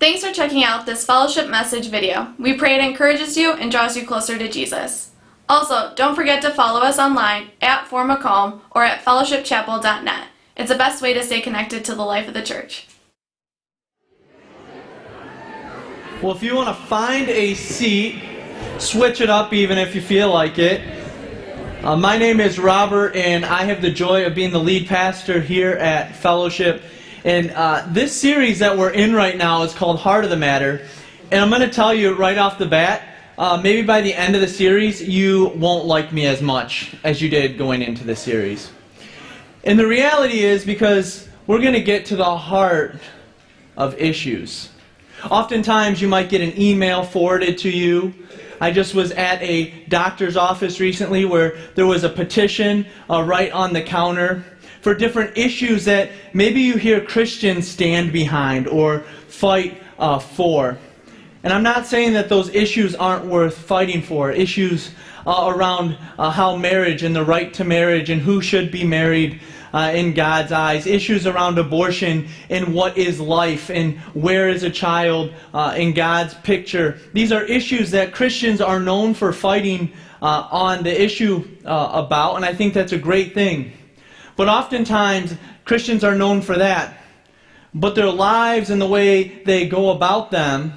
Thanks for checking out this fellowship message video. We pray it encourages you and draws you closer to Jesus. Also, don't forget to follow us online at @formacalm or at fellowshipchapel.net. It's the best way to stay connected to the life of the church. Well, if you want to find a seat, switch it up even if you feel like it. My name is Robert, and I have the joy of being the lead pastor here at Fellowship. And this series that we're in right now is called Heart of the Matter. And I'm going to tell you right off the bat, maybe by the end of the series, you won't like me as much as you did going into the series. And the reality is because we're going to get to the heart of issues. Oftentimes you might get an email forwarded to you. I just was at a doctor's office recently where there was a petition right on the counter for different issues that maybe you hear Christians stand behind or fight for. And I'm not saying that those issues aren't worth fighting for. Issues around how marriage and the right to marriage and who should be married in God's eyes. Issues around abortion and what is life and where is a child in God's picture. These are issues that Christians are known for fighting on the issue about, and I think that's a great thing. But oftentimes Christians are known for that. But their lives and the way they go about them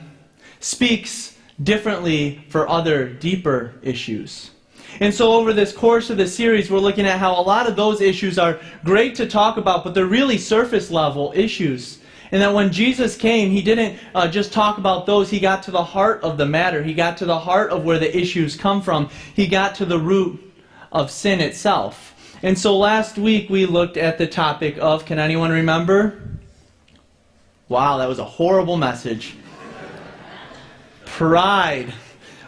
speaks differently for other deeper issues. And so over this course of the series, we're looking at how a lot of those issues are great to talk about, but they're really surface level issues. And that when Jesus came, he didn't just talk about those. He got to the heart of the matter. He got to the heart of where the issues come from. He got to the root of sin itself. And so last week we looked at the topic of, can anyone remember? Wow, that was a horrible message. Pride.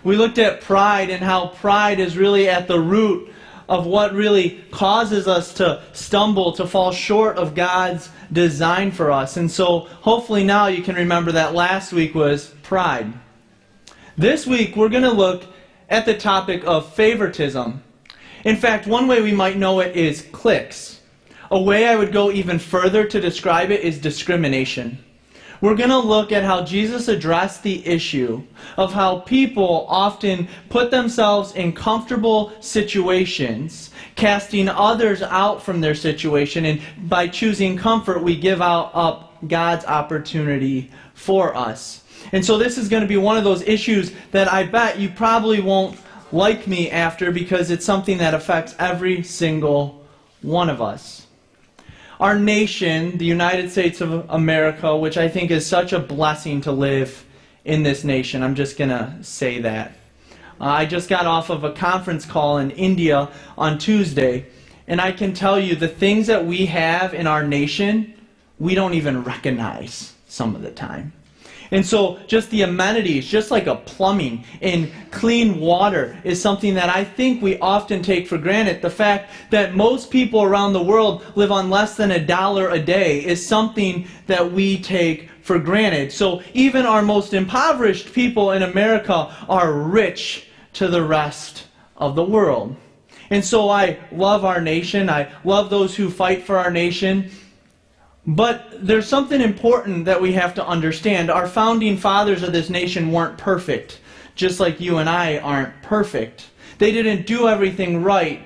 We looked at pride and how pride is really at the root of what really causes us to stumble, to fall short of God's design for us. And so hopefully now you can remember that last week was pride. This week we're going to look at the topic of favoritism. In fact, one way we might know it is cliques. A way I would go even further to describe it is discrimination. We're going to look at how Jesus addressed the issue of how people often put themselves in comfortable situations, casting others out from their situation, and by choosing comfort, we give up God's opportunity for us. And so this is going to be one of those issues that I bet you probably won't like me after, because it's something that affects every single one of us. Our nation, the United States of America, which I think is such a blessing to live in this nation. I'm just going to say that. I just got off of a conference call in India on Tuesday, and I can tell you the things that we have in our nation, we don't even recognize some of the time. And so just the amenities, just like a plumbing and clean water is something that I think we often take for granted. The fact that most people around the world live on less than $1 a day is something that we take for granted. So even our most impoverished people in America are rich to the rest of the world. And so I love our nation. I love those who fight for our nation. But there's something important that we have to understand. Our founding fathers of this nation weren't perfect, just like you and I aren't perfect. They didn't do everything right.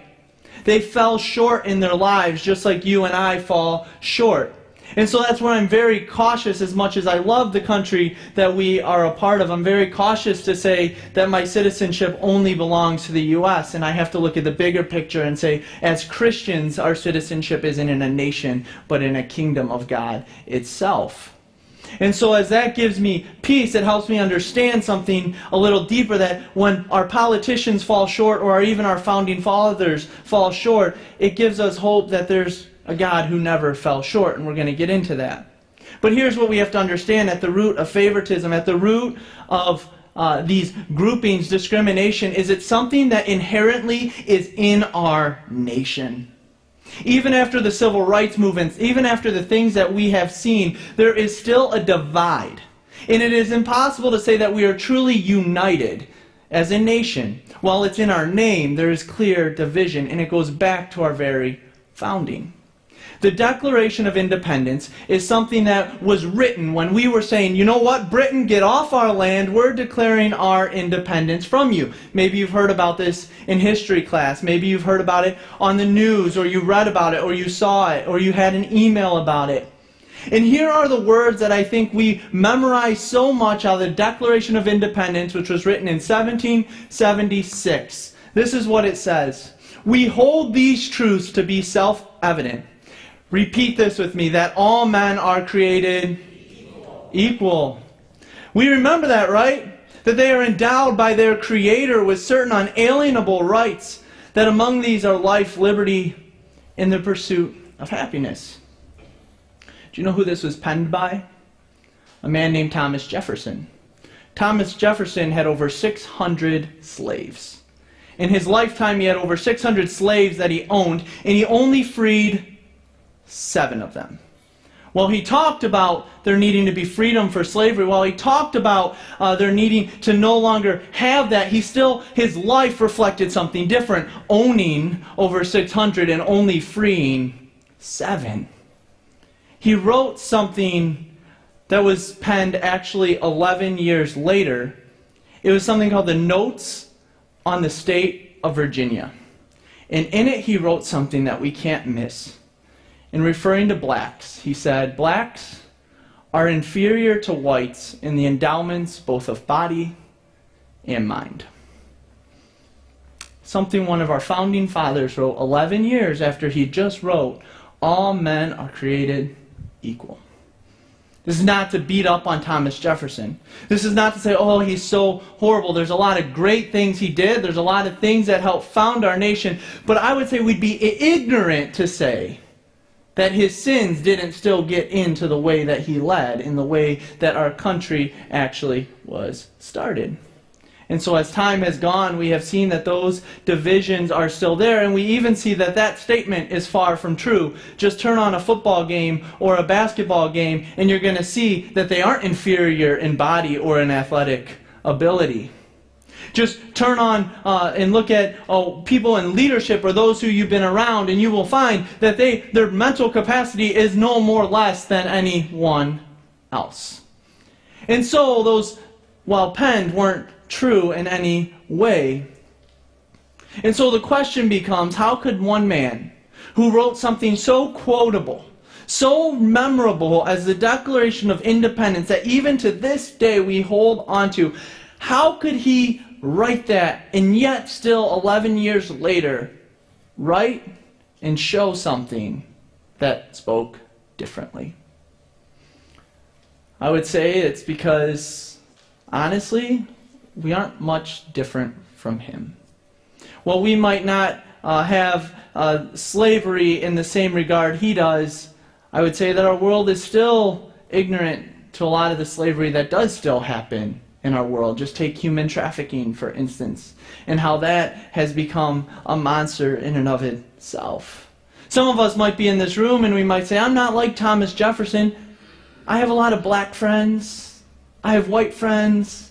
They fell short in their lives, just like you and I fall short. And so that's why I'm very cautious. As much as I love the country that we are a part of, I'm very cautious to say that my citizenship only belongs to the U.S. And I have to look at the bigger picture and say, as Christians, our citizenship isn't in a nation, but in a kingdom of God itself. And so as that gives me peace, it helps me understand something a little deeper, that when our politicians fall short, or even our founding fathers fall short, it gives us hope that there's a God who never fell short, and we're going to get into that. But here's what we have to understand at the root of favoritism, at the root of these groupings, discrimination, is it's something that inherently is in our nation. Even after the civil rights movements, even after the things that we have seen, there is still a divide. And it is impossible to say that we are truly united as a nation. While it's in our name, there is clear division, and it goes back to our very founding. The Declaration of Independence is something that was written when we were saying, you know what, Britain, get off our land. We're declaring our independence from you. Maybe you've heard about this in history class. Maybe you've heard about it on the news, or you read about it, or you saw it, or you had an email about it. And here are the words that I think we memorize so much out of the Declaration of Independence, which was written in 1776. This is what it says. We hold these truths to be self-evident. Repeat this with me, that all men are created equal. We remember that, right? That they are endowed by their Creator with certain unalienable rights, that among these are life, liberty, and the pursuit of happiness. Do you know who this was penned by? A man named Thomas Jefferson. Thomas Jefferson had over 600 slaves. In his lifetime, he had over 600 slaves that he owned, and he only freed 7 of them. While he talked about there needing to be freedom for slavery, while he talked about there needing to no longer have that, his life reflected something different, owning over 600 and only freeing 7. He wrote something that was penned actually 11 years later. It was something called the Notes on the State of Virginia. And in it he wrote something that we can't miss. In referring to blacks, he said, blacks are inferior to whites in the endowments both of body and mind. Something one of our founding fathers wrote 11 years after he just wrote, all men are created equal. This is not to beat up on Thomas Jefferson. This is not to say, oh, he's so horrible. There's a lot of great things he did. There's a lot of things that helped found our nation. But I would say we'd be ignorant to say that his sins didn't still get into the way that he led, in the way that our country actually was started. And so as time has gone, we have seen that those divisions are still there, and we even see that that statement is far from true. Just turn on a football game or a basketball game, and you're going to see that they aren't inferior in body or in athletic ability. Just turn on and look at people in leadership or those who you've been around, and you will find that their mental capacity is no more or less than anyone else. And so those, while penned, weren't true in any way. And so the question becomes, how could one man who wrote something so quotable, so memorable as the Declaration of Independence that even to this day we hold onto, how could he write that and yet still 11 years later write and show something that spoke differently? I would say it's because, honestly, we aren't much different from him. While we might not have slavery in the same regard he does, I would say that our world is still ignorant to a lot of the slavery that does still happen in our world. Just take human trafficking, for instance, and how that has become a monster in and of itself. Some of us might be in this room and we might say, I'm not like Thomas Jefferson. I have a lot of black friends. I have white friends.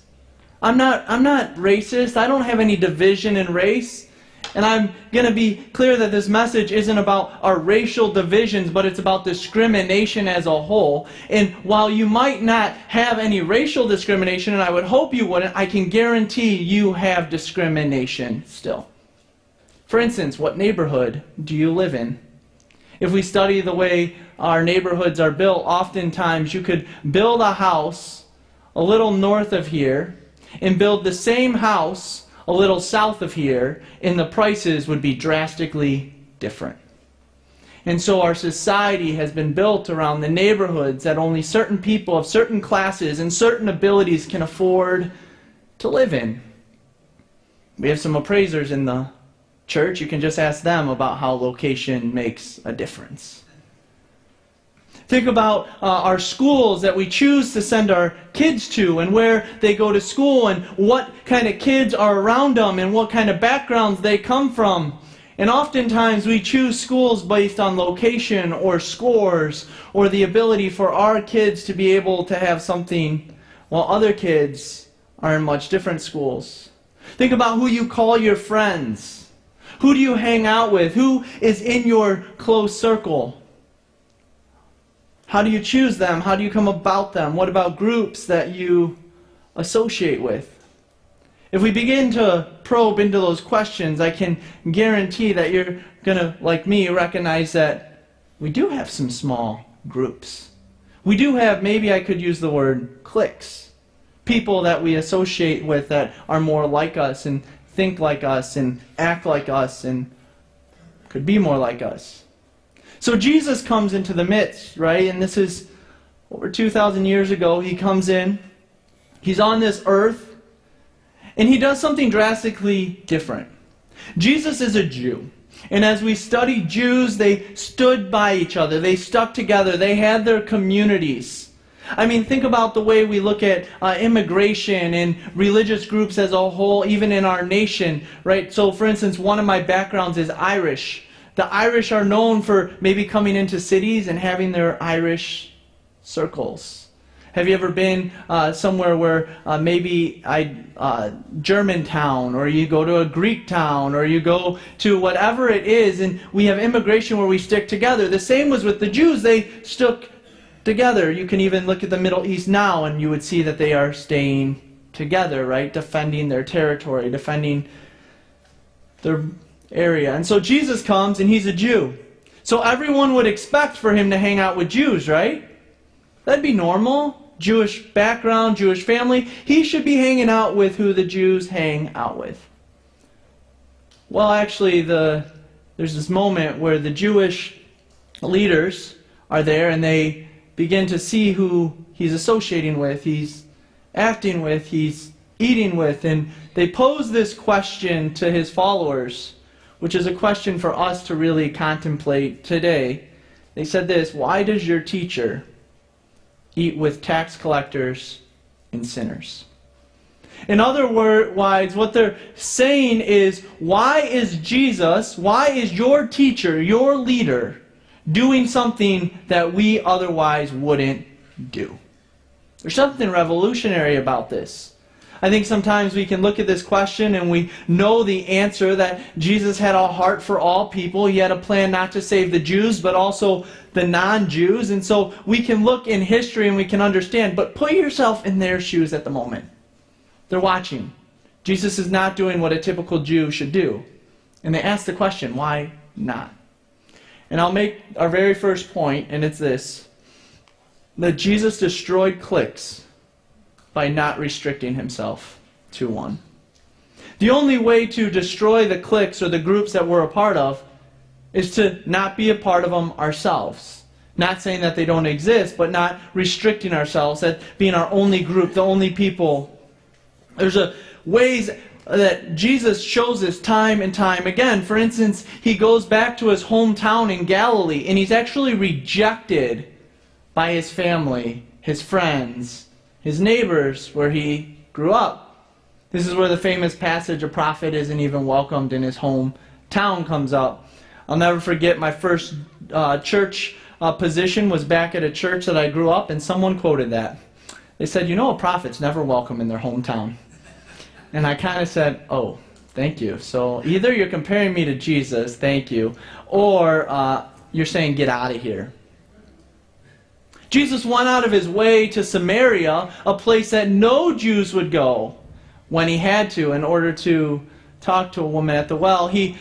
I'm not racist. I don't have any division in race. And I'm going to be clear that this message isn't about our racial divisions, but it's about discrimination as a whole. And while you might not have any racial discrimination, and I would hope you wouldn't, I can guarantee you have discrimination still. For instance, what neighborhood do you live in? If we study the way our neighborhoods are built, oftentimes you could build a house a little north of here and build the same house a little south of here, and the prices would be drastically different. And so our society has been built around the neighborhoods that only certain people of certain classes and certain abilities can afford to live in. We have some appraisers in the church. You can just ask them about how location makes a difference. Think about our schools that we choose to send our kids to and where they go to school and what kind of kids are around them and what kind of backgrounds they come from. And oftentimes we choose schools based on location or scores or the ability for our kids to be able to have something while other kids are in much different schools. Think about who you call your friends. Who do you hang out with? Who is in your close circle? How do you choose them? How do you come about them? What about groups that you associate with? If we begin to probe into those questions, I can guarantee that you're going to, like me, recognize that we do have some small groups. We do have, maybe I could use the word cliques. People that we associate with that are more like us and think like us and act like us and could be more like us. So Jesus comes into the midst, right? And this is over 2,000 years ago. He comes in. He's on this earth. And he does something drastically different. Jesus is a Jew. And as we study Jews, they stood by each other. They stuck together. They had their communities. I mean, think about the way we look at immigration and religious groups as a whole, even in our nation, right? So, for instance, one of my backgrounds is Irish. The Irish are known for maybe coming into cities and having their Irish circles. Have you ever been somewhere where maybe Germantown, or you go to a Greek town, or you go to whatever it is, and we have immigration where we stick together. The same was with the Jews. They stuck together. You can even look at the Middle East now, and you would see that they are staying together, right? Defending their territory, defending their area. And so Jesus comes, and he's a Jew. So everyone would expect for him to hang out with Jews, right? That'd be normal. Jewish background, Jewish family. He should be hanging out with who the Jews hang out with. Well, actually, there's this moment where the Jewish leaders are there and they begin to see who he's associating with, he's acting with, he's eating with, and they pose this question to his followers, which is a question for us to really contemplate today. They said this: why does your teacher eat with tax collectors and sinners? In other words, what they're saying is, why is Jesus, why is your teacher, your leader, doing something that we otherwise wouldn't do? There's something revolutionary about this. I think sometimes we can look at this question and we know the answer, that Jesus had a heart for all people. He had a plan not to save the Jews, but also the non-Jews. And so we can look in history and we can understand, but put yourself in their shoes at the moment. They're watching. Jesus is not doing what a typical Jew should do. And they ask the question, why not? And I'll make our very first point, and it's this: that Jesus destroyed cliques by not restricting himself to one. The only way to destroy the cliques or the groups that we're a part of is to not be a part of them ourselves. Not saying that they don't exist, but not restricting ourselves, that being our only group, the only people. There's ways that Jesus shows this time and time again. For instance, he goes back to his hometown in Galilee, and he's actually rejected by his family, his friends, his neighbors, where he grew up. This is where the famous passage, a prophet isn't even welcomed in his hometown, comes up. I'll never forget my first church position was back at a church that I grew up, and someone quoted that. They said, a prophet's never welcome in their hometown. And I kind of said, oh, thank you. So either you're comparing me to Jesus, thank you, or you're saying get out of here. Jesus went out of his way to Samaria, a place that no Jews would go when he had to in order to talk to a woman at the well. He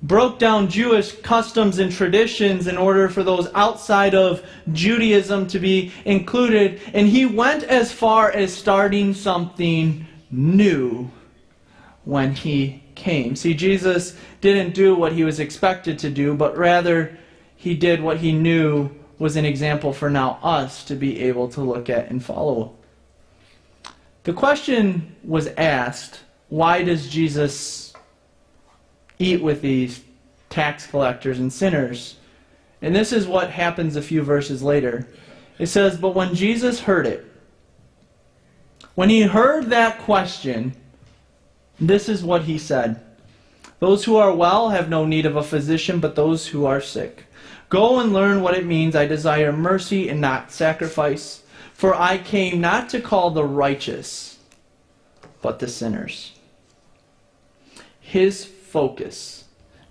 broke down Jewish customs and traditions in order for those outside of Judaism to be included. And he went as far as starting something new when he came. See, Jesus didn't do what he was expected to do, but rather he did what he knew was an example for now us to be able to look at and follow. The question was asked, why does Jesus eat with these tax collectors and sinners? And this is what happens a few verses later. It says, but when Jesus heard it, when he heard that question, this is what he said: those who are well have no need of a physician, but those who are sick. Go and learn what it means, I desire mercy and not sacrifice, for I came not to call the righteous, but the sinners. His focus,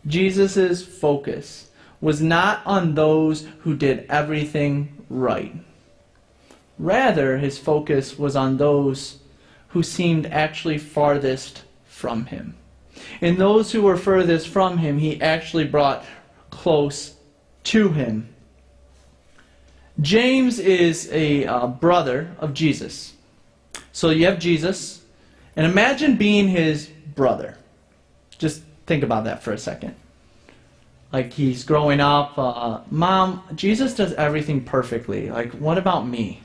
Jesus' focus, was not on those who did everything right. Rather, his focus was on those who seemed actually farthest from him. And those who were furthest from him, he actually brought close to him. James is a brother of Jesus. So you have Jesus, and imagine being his brother. Just think about that for a second. Like he's growing up, Mom, Jesus does everything perfectly. Like, what about me?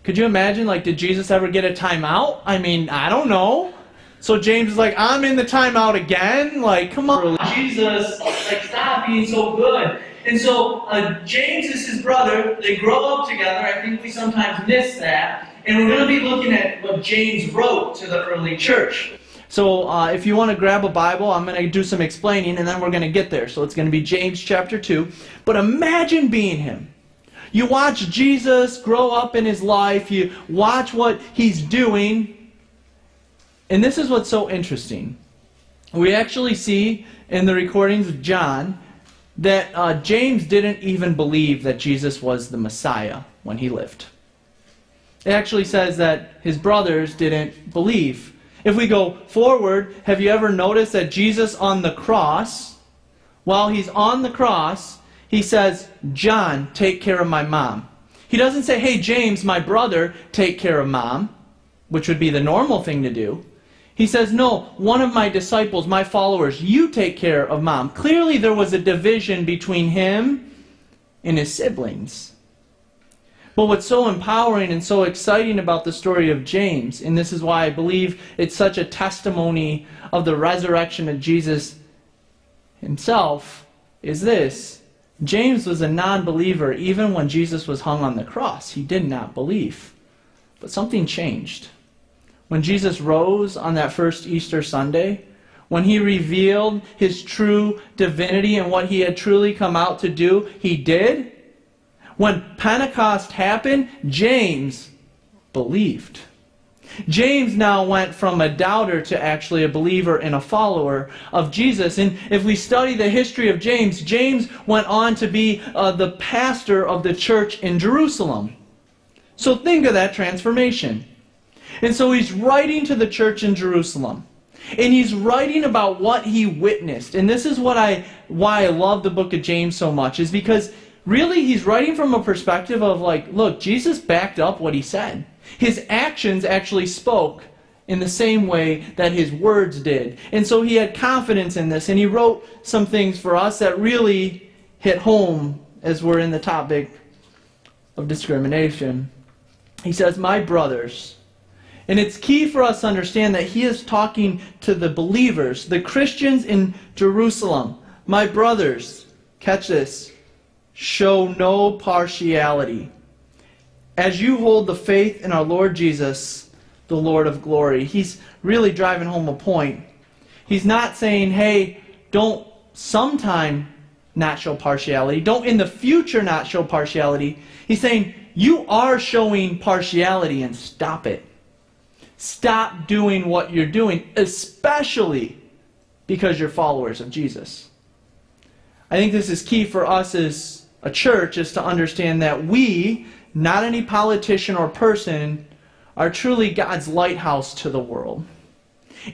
Could you imagine, like, did Jesus ever get a timeout? I mean, I don't know. So James is like, I'm in the timeout again? Like, come on, Jesus, like, stop being so good. And so James is his brother. They grow up together. I think we sometimes miss that. And we're going to be looking at what James wrote to the early church. So if you want to grab a Bible, I'm going to do some explaining, and then we're going to get there. So it's going to be James chapter 2. But imagine being him. You watch Jesus grow up in his life. You watch what he's doing. And this is what's so interesting. We actually see in the recordings of John that James didn't even believe that Jesus was the Messiah when he lived. It actually says that his brothers didn't believe. If we go forward, have you ever noticed that Jesus on the cross, while he's on the cross, he says, John, take care of my mom. He doesn't say, hey, James, my brother, take care of mom, which would be the normal thing to do. He says, no, one of my disciples, my followers, you take care of mom. Clearly there was a division between him and his siblings. But what's so empowering and so exciting about the story of James, and this is why I believe it's such a testimony of the resurrection of Jesus himself, is this. James was a non-believer even when Jesus was hung on the cross. He did not believe. But something changed. When Jesus rose on that first Easter Sunday, when he revealed his true divinity and what he had truly come out to do, he did. When Pentecost happened, James believed. James now went from a doubter to actually a believer and a follower of Jesus. And if we study the history of James, James went on to be the pastor of the church in Jerusalem. So think of that transformation. And so he's writing to the church in Jerusalem. And he's writing about what he witnessed. And this is why I love the book of James so much, is because really he's writing from a perspective of like, look, Jesus backed up what he said. His actions actually spoke in the same way that his words did. And so he had confidence in this, and he wrote some things for us that really hit home as we're in the topic of discrimination. He says, my brothers. And it's key for us to understand that he is talking to the believers, the Christians in Jerusalem. My brothers, catch this, show no partiality, as you hold the faith in our Lord Jesus, the Lord of glory. He's really driving home a point. He's not saying, hey, don't sometime not show partiality. Don't in the future not show partiality. He's saying, you are showing partiality, and stop it. Stop doing what you're doing, especially because you're followers of Jesus. I think this is key for us as a church, is to understand that we, not any politician or person, are truly God's lighthouse to the world.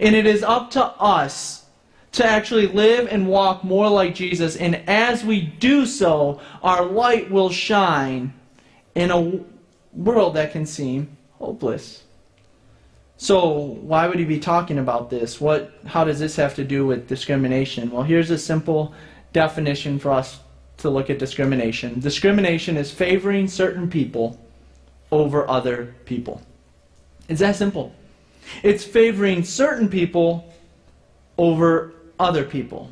And it is up to us to actually live and walk more like Jesus. And as we do so, our light will shine in a world that can seem hopeless. So why would he be talking about this? How does this have to do with discrimination? Well, here's a simple definition for us to look at discrimination. Discrimination is favoring certain people over other people. It's that simple. It's favoring certain people over other people.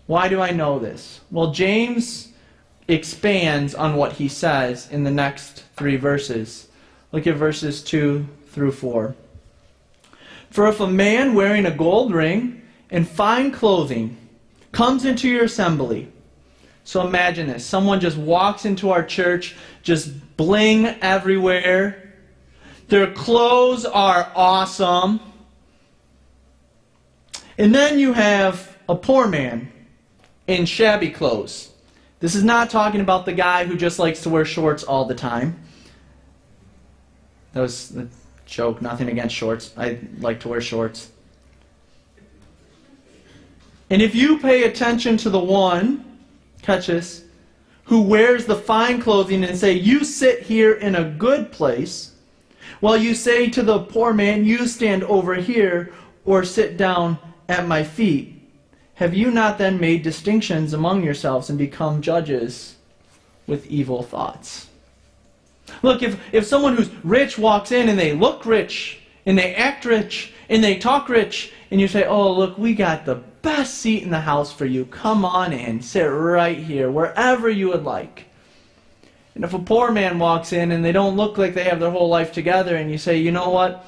Why do I know this? Well, James expands on what he says in the next 3 verses. Look at verses 2 through 4. For if a man wearing a gold ring and fine clothing comes into your assembly. So imagine this. Someone just walks into our church, just bling everywhere. Their clothes are awesome. And then you have a poor man in shabby clothes. This is not talking about the guy who just likes to wear shorts all the time. That was a joke, nothing against shorts. I like to wear shorts. And if you pay attention to the one, catch this, who wears the fine clothing and say, you sit here in a good place, while you say to the poor man, you stand over here or sit down at my feet, have you not then made distinctions among yourselves and become judges with evil thoughts? Look, if someone who's rich walks in and they look rich, and they act rich, and they talk rich, and you say, oh, look, we got the best seat in the house for you. Come on in, sit right here, wherever you would like. And if a poor man walks in and they don't look like they have their whole life together, and you say, you know what,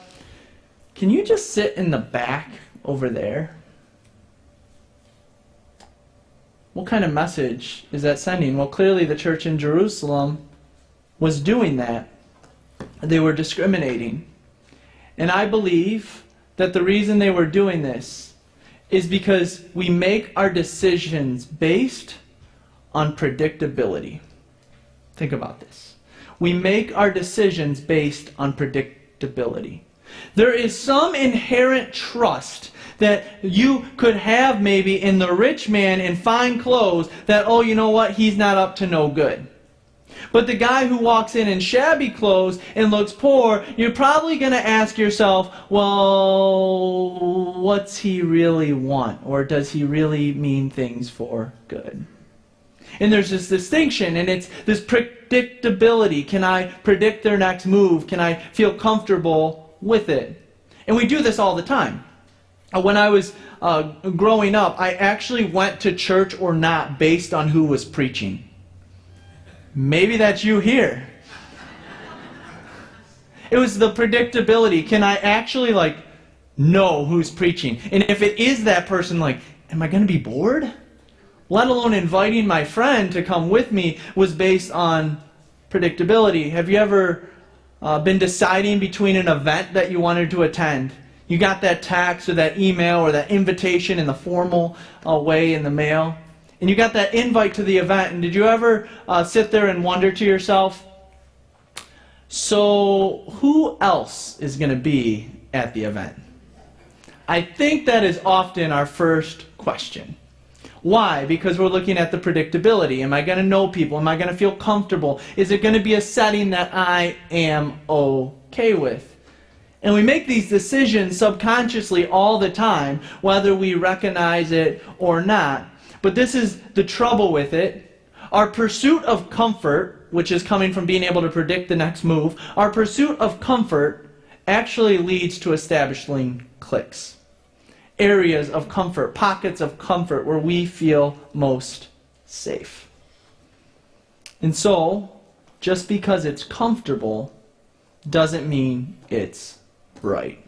can you just sit in the back over there? What kind of message is that sending? Well, clearly the church in Jerusalem was doing that. They were discriminating. And I believe that the reason they were doing this is because we make our decisions based on predictability. Think about this. We make our decisions based on predictability. There is some inherent trust that you could have maybe in the rich man in fine clothes that, oh, you know what, he's not up to no good. But the guy who walks in shabby clothes and looks poor, you're probably going to ask yourself, well, what's he really want? Or does he really mean things for good? And there's this distinction, and it's this predictability. Can I predict their next move? Can I feel comfortable with it? And we do this all the time. When I was growing up, I actually went to church or not based on who was preaching. Maybe that's you here. It was the predictability. Can I actually know who's preaching? And if it is that person, am I going to be bored? Let alone inviting my friend to come with me was based on predictability. Have you ever been deciding between an event that you wanted to attend? You got that text or that email or that invitation in the formal way in the mail. And you got that invite to the event. And did you ever sit there and wonder to yourself, so who else is going to be at the event? I think that is often our first question. Why? Because we're looking at the predictability. Am I going to know people? Am I going to feel comfortable? Is it going to be a setting that I am okay with? And we make these decisions subconsciously all the time, whether we recognize it or not. But this is the trouble with it. Our pursuit of comfort, which is coming from being able to predict the next move, our pursuit of comfort actually leads to establishing cliques. Areas of comfort, pockets of comfort where we feel most safe. And so, just because it's comfortable doesn't mean it's right.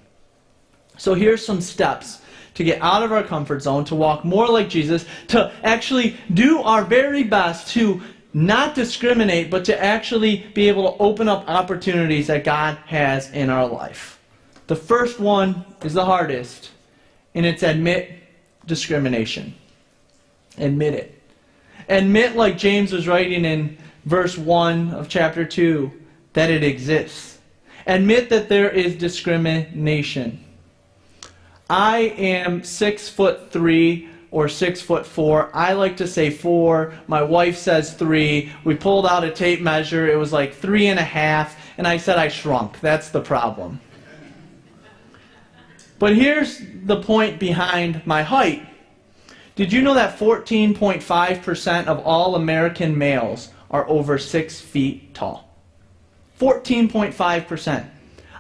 So here's some steps to get out of our comfort zone, to walk more like Jesus, to actually do our very best to not discriminate, but to actually be able to open up opportunities that God has in our life. The first one is the hardest, and it's admit discrimination. Admit it. Admit, like James was writing in verse 1 of chapter 2, that it exists. Admit that there is discrimination. I am 6'3" or 6'4". I like to say 4. My wife says 3. We pulled out a tape measure. It was like 3.5. And I said I shrunk. That's the problem. But here's the point behind my height. Did you know that 14.5% of all American males are over 6 feet tall? 14.5%.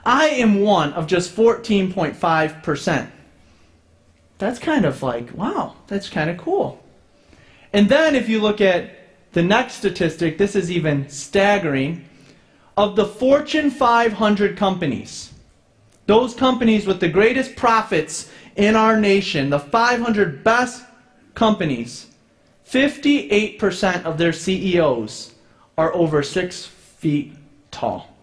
I am one of just 14.5%. That's kind of wow, that's kind of cool. And then if you look at the next statistic, this is even staggering. Of the Fortune 500 companies, those companies with the greatest profits in our nation, the 500 best companies, 58% of their CEOs are over 6 feet tall.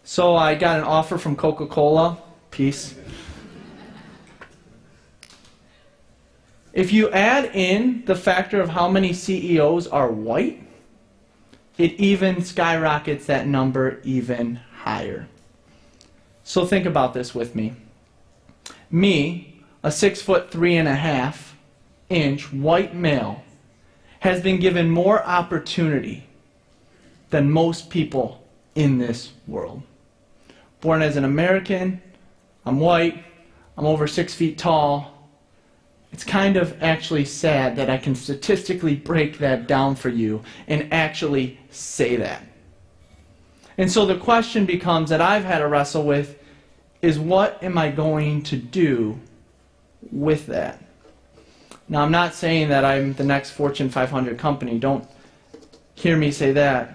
So I got an offer from Coca-Cola. Peace. If you add in the factor of how many CEOs are white, it even skyrockets that number even higher. So think about this with me. Me, a 6'3.5" white male, has been given more opportunity than most people in this world. Born as an American, I'm white, I'm over 6 feet tall. It's kind of actually sad that I can statistically break that down for you and actually say that. And so the question becomes that I've had to wrestle with is, what am I going to do with that? Now, I'm not saying that I'm the next Fortune 500 company. Don't hear me say that.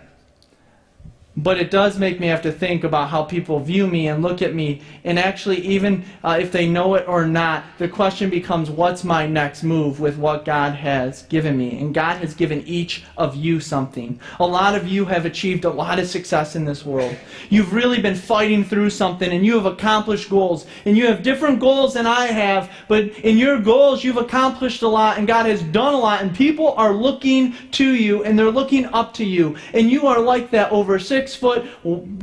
But it does make me have to think about how people view me and look at me. And actually, even if they know it or not, the question becomes, what's my next move with what God has given me? And God has given each of you something. A lot of you have achieved a lot of success in this world. You've really been fighting through something, and you have accomplished goals. And you have different goals than I have, but in your goals, you've accomplished a lot, and God has done a lot, and people are looking to you, and they're looking up to you. And you are like that over 6-foot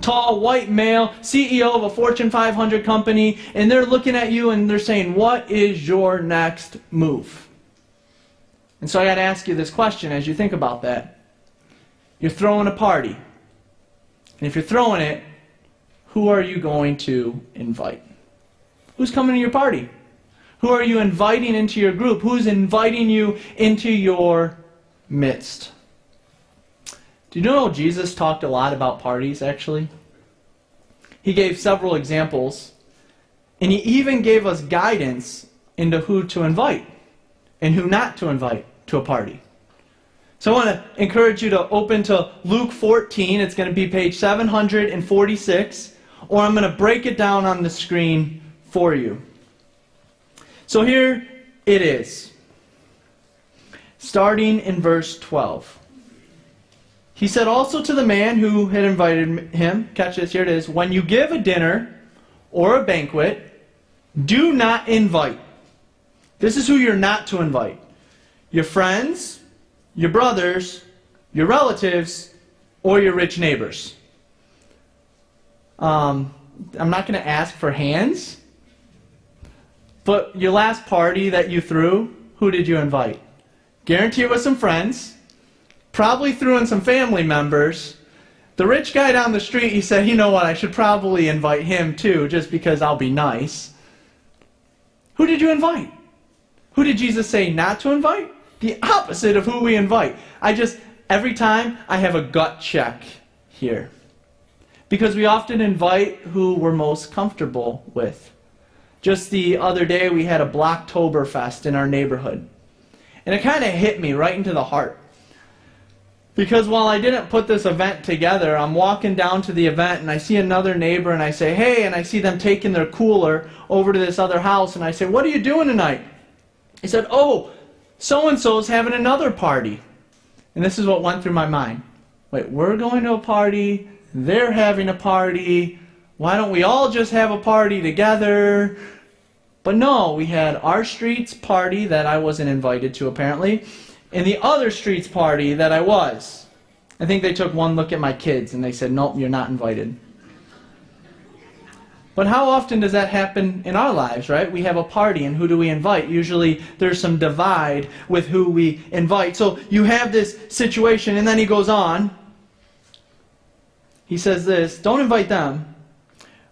tall white male CEO of a Fortune 500 company, and they're looking at you and they're saying, what is your next move? And so I got to ask you this question as you think about that. You're throwing a party, and if you're throwing it, who are you going to invite? Who's coming to your party? Who are you inviting into your group? Who's inviting you into your midst? Do you know Jesus talked a lot about parties, actually? He gave several examples, and he even gave us guidance into who to invite and who not to invite to a party. So I want to encourage you to open to Luke 14. It's going to be page 746, or I'm going to break it down on the screen for you. So here it is, starting in verse 12. He said also to the man who had invited him, catch this, here it is, when you give a dinner or a banquet, do not invite. This is who you're not to invite. Your friends, your brothers, your relatives, or your rich neighbors. I'm not going to ask for hands, but your last party that you threw, who did you invite? Guarantee it was some friends. Probably threw in some family members. The rich guy down the street, he said, you know what, I should probably invite him too, just because I'll be nice. Who did you invite? Who did Jesus say not to invite? The opposite of who we invite. Every time I have a gut check here. Because we often invite who we're most comfortable with. Just the other day we had a Blocktoberfest in our neighborhood. And it kind of hit me right into the heart. Because while I didn't put this event together, I'm walking down to the event and I see another neighbor and I say, hey, and I see them taking their cooler over to this other house and I say, what are you doing tonight? He said, oh, so-and-so's having another party. And this is what went through my mind. Wait, we're going to a party, they're having a party, why don't we all just have a party together? But no, we had our street's party that I wasn't invited to apparently, and the other street's party that I was. I think they took one look at my kids and they said, nope, you're not invited. But how often does that happen in our lives, right? We have a party and who do we invite? Usually there's some divide with who we invite. So you have this situation and then he goes on. He says this, don't invite them,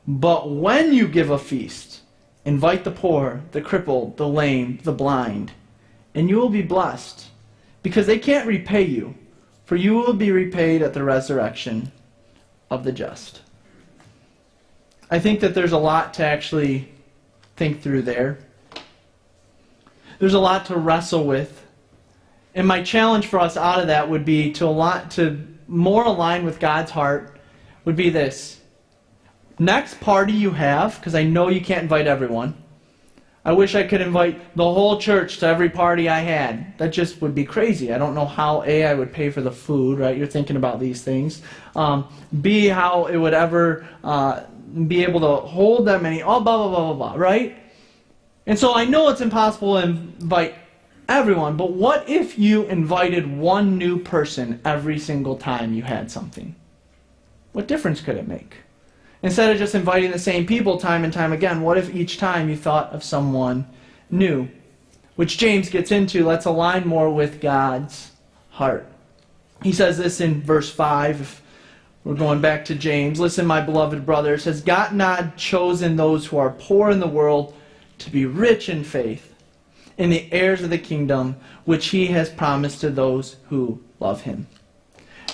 but when you give a feast, invite the poor, the crippled, the lame, the blind, and you will be blessed. Because they can't repay you, for you will be repaid at the resurrection of the just. I think that there's a lot to actually think through there. There's a lot to wrestle with. And my challenge for us out of that would be to more align with God's heart, would be this. Next party you have, because I know you can't invite everyone. I wish I could invite the whole church to every party I had. That just would be crazy. I don't know how, A, I would pay for the food, right? You're thinking about these things. B, how it would ever be able to hold that many, blah, blah, blah, blah, blah, right? And so I know it's impossible to invite everyone. But what if you invited one new person every single time you had something? What difference could it make? Instead of just inviting the same people time and time again, what if each time you thought of someone new? Which James gets into. Let's align more with God's heart. He says this in verse 5. If we're going back to James. Listen, my beloved brothers, has God not chosen those who are poor in the world to be rich in faith, in the heirs of the kingdom, which he has promised to those who love him?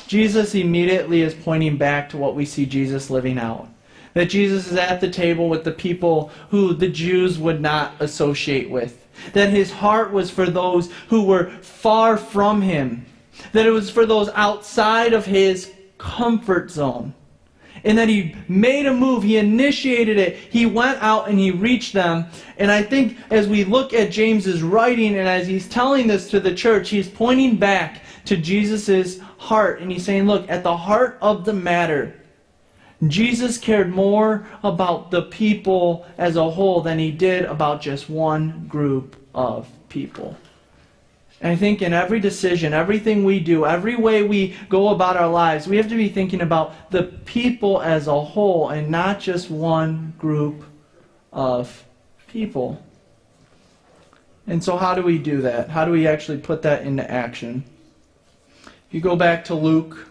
Jesus immediately is pointing back to what we see Jesus living out. That Jesus is at the table with the people who the Jews would not associate with. That his heart was for those who were far from him. That it was for those outside of his comfort zone. And that he made a move. He initiated it. He went out and he reached them. And I think as we look at James's writing and as he's telling this to the church, he's pointing back to Jesus' heart. And he's saying, look, at the heart of the matter, Jesus cared more about the people as a whole than he did about just one group of people. And I think in every decision, everything we do, every way we go about our lives, we have to be thinking about the people as a whole and not just one group of people. And so how do we do that? How do we actually put that into action? If you go back to Luke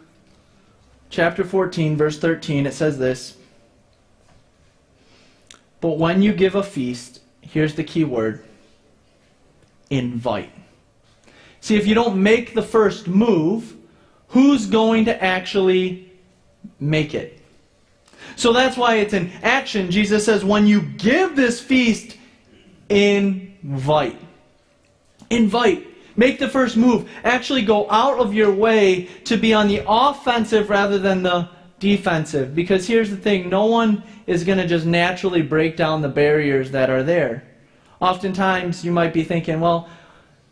chapter 14, verse 13, it says this. But when you give a feast, here's the key word, invite. See, if you don't make the first move, who's going to actually make it? So that's why it's an action. Jesus says, when you give this feast, invite. Invite. Make the first move. Actually go out of your way to be on the offensive rather than the defensive. Because here's the thing, no one is going to just naturally break down the barriers that are there. Oftentimes you might be thinking, well,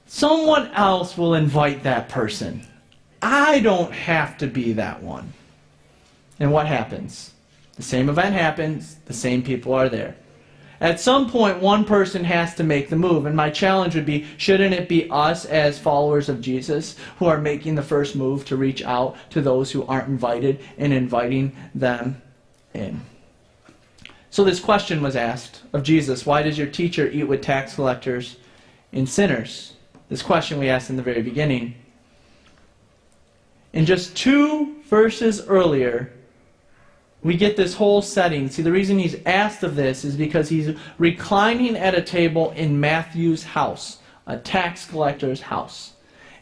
someone else will invite that person. I don't have to be that one. And what happens? The same event happens, the same people are there. At some point, one person has to make the move. And my challenge would be, shouldn't it be us as followers of Jesus who are making the first move to reach out to those who aren't invited and inviting them in? So this question was asked of Jesus, why does your teacher eat with tax collectors and sinners? This question we asked in the very beginning. In just 2 verses earlier, we get this whole setting. See, the reason he's asked of this is because he's reclining at a table in Matthew's house, a tax collector's house.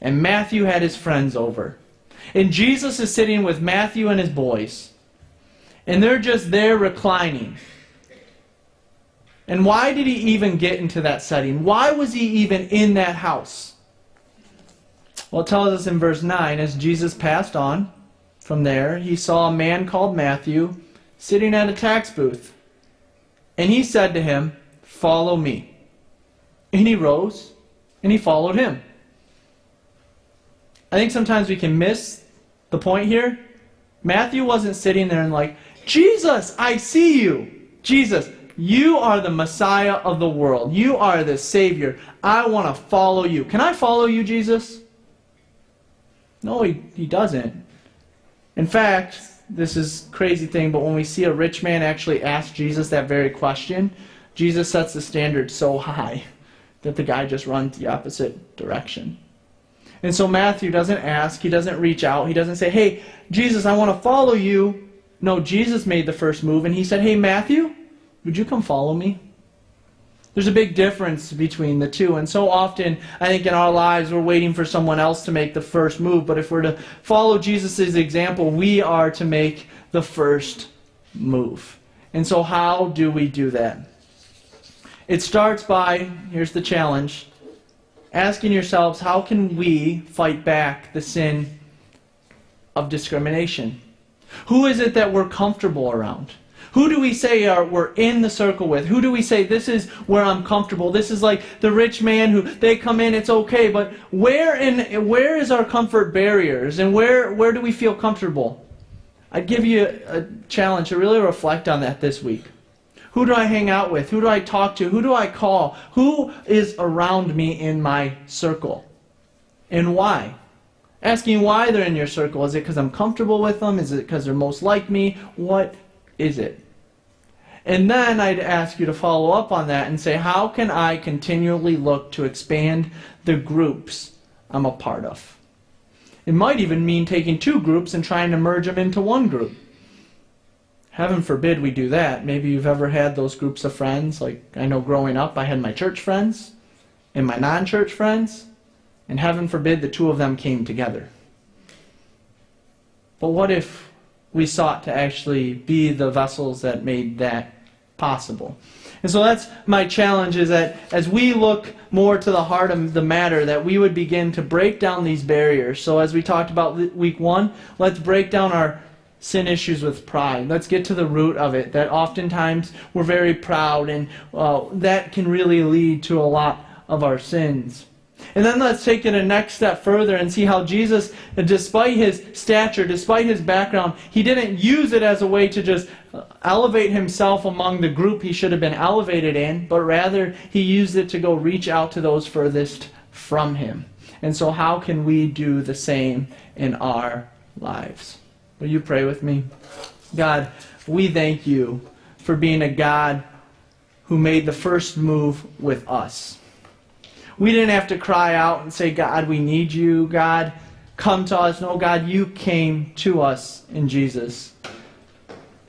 And Matthew had his friends over. And Jesus is sitting with Matthew and his boys. And they're just there reclining. And why did he even get into that setting? Why was he even in that house? Well, it tells us in verse 9, as Jesus passed on from there, he saw a man called Matthew sitting at a tax booth. And he said to him, "Follow me." And he rose and he followed him. I think sometimes we can miss the point here. Matthew wasn't sitting there and like, "Jesus, I see you. Jesus, you are the Messiah of the world. You are the Savior. I want to follow you. Can I follow you, Jesus?" No, he doesn't. In fact, this is a crazy thing, but when we see a rich man actually ask Jesus that very question, Jesus sets the standard so high that the guy just runs the opposite direction. And so Matthew doesn't ask, he doesn't reach out, he doesn't say, "Hey, Jesus, I want to follow you." No, Jesus made the first move and he said, "Hey, Matthew, would you come follow me?" There's a big difference between the two. And so often, I think in our lives, we're waiting for someone else to make the first move. But if we're to follow Jesus' example, we are to make the first move. And so how do we do that? It starts by, here's the challenge, asking yourselves, how can we fight back the sin of discrimination? Who is it that we're comfortable around? Who do we say we're in the circle with? Who do we say, this is where I'm comfortable? This is like the rich man who, they come in, it's okay. But where is our comfort barriers? And where do we feel comfortable? I'd give you a challenge to really reflect on that this week. Who do I hang out with? Who do I talk to? Who do I call? Who is around me in my circle? And why? Asking why they're in your circle. Is it because I'm comfortable with them? Is it because they're most like me? What is it? And then I'd ask you to follow up on that and say, how can I continually look to expand the groups I'm a part of? It might even mean taking two groups and trying to merge them into one group. Heaven forbid we do that. Maybe you've ever had those groups of friends. Like I know growing up I had my church friends and my non-church friends. And heaven forbid the two of them came together. But what if we sought to actually be the vessels that made that possible? And so that's my challenge, is that as we look more to the heart of the matter, that we would begin to break down these barriers. So as we talked about week 1, let's break down our sin issues with pride. Let's get to the root of it, that oftentimes we're very proud, and that can really lead to a lot of our sins. And then let's take it a next step further and see how Jesus, despite his stature, despite his background, he didn't use it as a way to just elevate himself among the group he should have been elevated in, but rather he used it to go reach out to those furthest from him. And so how can we do the same in our lives? Will you pray with me? God, we thank you for being a God who made the first move with us. We didn't have to cry out and say, God, we need you. God, come to us. No, God, you came to us in Jesus.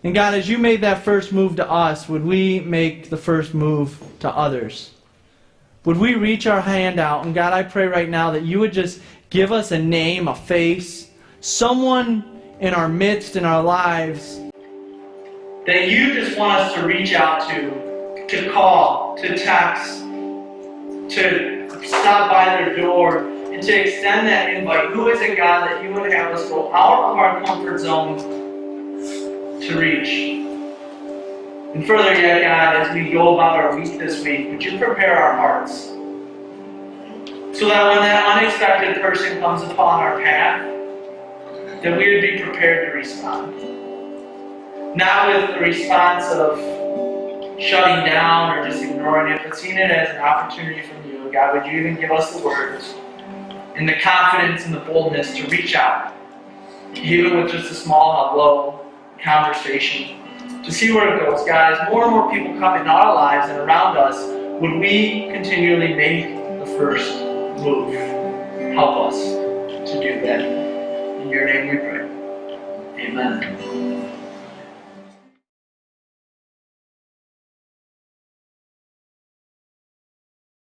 And God, as you made that first move to us, would we make the first move to others? Would we reach our hand out? And God, I pray right now that you would just give us a name, a face, someone in our midst, in our lives, that you just want us to reach out to call, to text, to stop by their door, and to extend that invite. Who is it, God, that you would have us go out of our comfort zone to reach? And further yet, God, as we go about our week this week, would you prepare our hearts so that when that unexpected person comes upon our path, that we would be prepared to respond. Not with the response of shutting down or just ignoring it, but seeing it as an opportunity from you. God, would you even give us the words and the confidence and the boldness to reach out, even with just a small hello conversation, to see where it goes. God, as more and more people come into our lives and around us, would we continually make the first move? Help us to do that. In your name we pray. Amen.